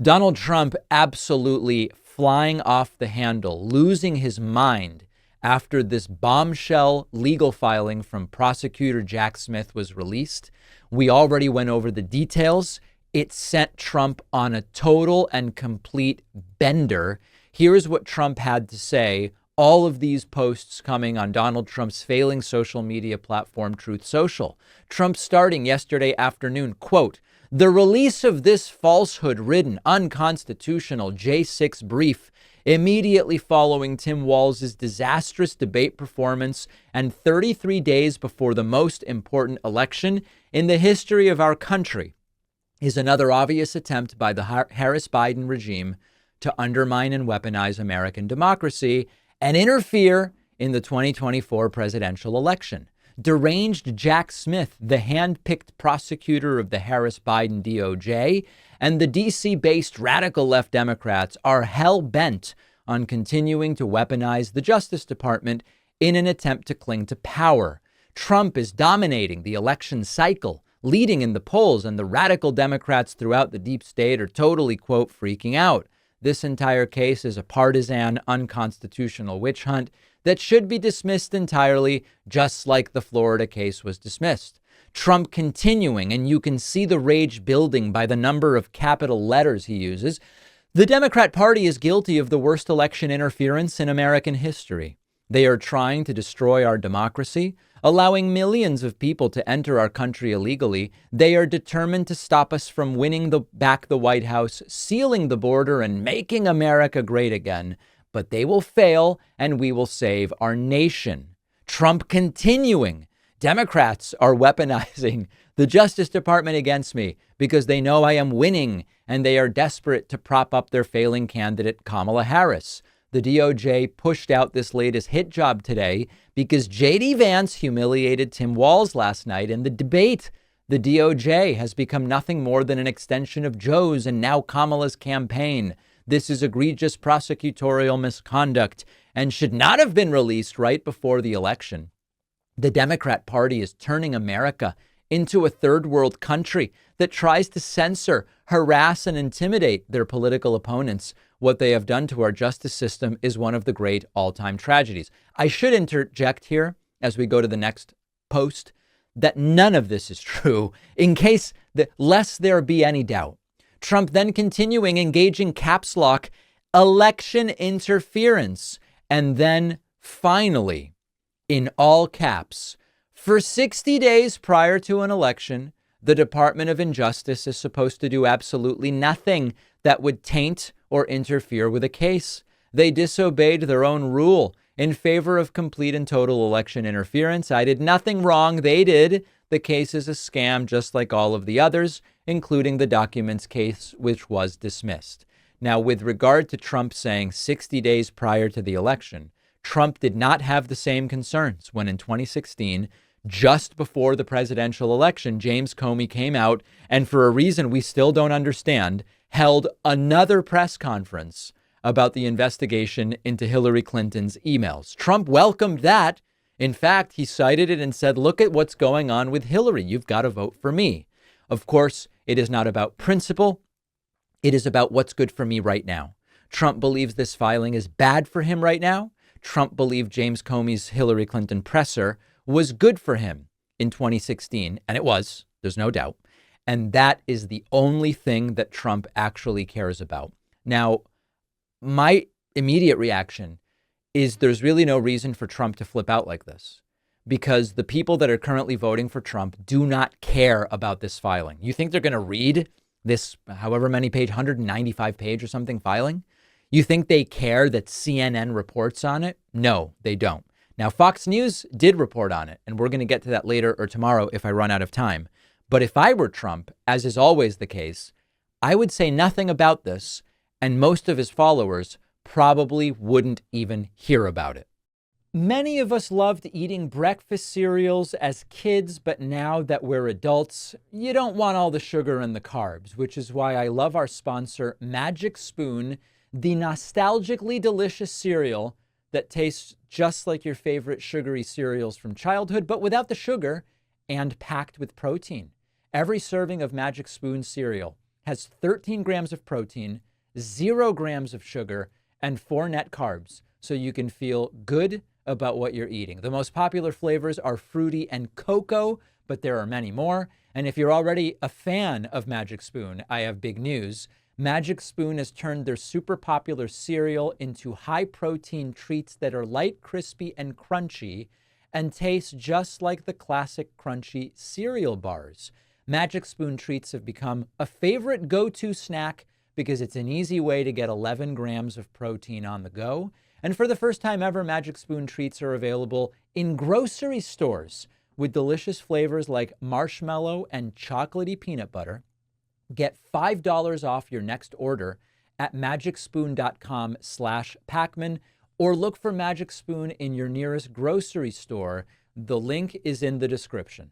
Donald Trump absolutely flying off the handle, losing his mind after this bombshell legal filing from prosecutor Jack Smith was released. We already went over the details. It sent Trump on a total and complete bender. Here's what Trump had to say. All of these posts coming on Donald Trump's failing social media platform, Truth Social. Trump starting yesterday afternoon, quote, "The release of this falsehood-ridden, unconstitutional J6 brief immediately following Tim Walz's disastrous debate performance and 33 days before the most important election in the history of our country is another obvious attempt by the Harris-Biden regime to undermine and weaponize American democracy and interfere in the 2024 presidential election. Deranged Jack Smith, the hand-picked prosecutor of the Harris-Biden DOJ, and the DC-based radical left Democrats are hell-bent on continuing to weaponize the Justice Department in an attempt to cling to power. Trump is dominating the election cycle, leading in the polls, and the radical Democrats throughout the deep state are totally, quote, freaking out. This entire case is a partisan, unconstitutional witch hunt that should be dismissed entirely, just like the Florida case was dismissed." Trump continuing, and you can see the rage building by the number of capital letters he uses. The Democrat Party is guilty of the worst election interference in American history. They are trying to destroy our democracy, allowing millions of people to enter our country illegally. They are determined to stop us from winning back the White House, sealing the border, and making America great again. But they will fail, and we will save our nation. Trump continuing. Democrats are weaponizing the Justice Department against me because they know I am winning, and they are desperate to prop up their failing candidate, Kamala Harris. The DOJ pushed out this latest hit job today because J.D. Vance humiliated Tim Walz last night in the debate. The DOJ has become nothing more than an extension of Joe's and now Kamala's campaign. This is egregious prosecutorial misconduct and should not have been released right before the election. The Democrat Party is turning America into a third world country that tries to censor, harass, and intimidate their political opponents. What they have done to our justice system is one of the great all-time tragedies. I should interject here as we go to the next post that none of this is true, in case that lest there be any doubt. Trump then continuing engaging caps lock, election interference, and then finally, in all caps, for 60 days prior to an election, the Department of Injustice is supposed to do absolutely nothing that would taint or interfere with a case. They disobeyed their own rule in favor of complete and total election interference. I did nothing wrong. They did. The case is a scam, just like all of the others, including the documents case, which was dismissed. Now, with regard to Trump saying 60 days prior to the election, Trump did not have the same concerns when in 2016, just before the presidential election, James Comey came out and, for a reason we still don't understand, held another press conference about the investigation into Hillary Clinton's emails. Trump welcomed that. In fact, he cited it and said, look at what's going on with Hillary. You've got to vote for me. Of course, it is not about principle. It is about what's good for me right now. Trump believes this filing is bad for him right now. Trump believed James Comey's Hillary Clinton presser was good for him in 2016. And it was, there's no doubt. And that is the only thing that Trump actually cares about. Now, my immediate reaction is there's really no reason for Trump to flip out like this, because the people that are currently voting for Trump do not care about this filing. You think they're going to read this however many page, 195 page or something filing? You think they care that CNN reports on it? No, they don't. Now, Fox News did report on it, and we're going to get to that later or tomorrow if I run out of time. But if I were Trump, as is always the case, I would say nothing about this, and most of his followers probably wouldn't even hear about it. Many of us loved eating breakfast cereals as kids, but now that we're adults, you don't want all the sugar and the carbs, which is why I love our sponsor, Magic Spoon, the nostalgically delicious cereal that tastes just like your favorite sugary cereals from childhood, but without the sugar and packed with protein. Every serving of Magic Spoon cereal has 13 grams of protein, 0 grams of sugar, and 4 net carbs, so you can feel good about what you're eating. The most popular flavors are fruity and cocoa, but there are many more. And if you're already a fan of Magic Spoon, I have big news. Magic Spoon has turned their super popular cereal into high-protein treats that are light, crispy, and crunchy, and taste just like the classic crunchy cereal bars. Magic Spoon treats have become a favorite go-to snack because it's an easy way to get 11 grams of protein on the go. And for the first time ever, Magic Spoon treats are available in grocery stores with delicious flavors like marshmallow and chocolatey peanut butter. Get $5 off your next order at magicspoon.com/Pacman, or look for Magic Spoon in your nearest grocery store. The link is in the description.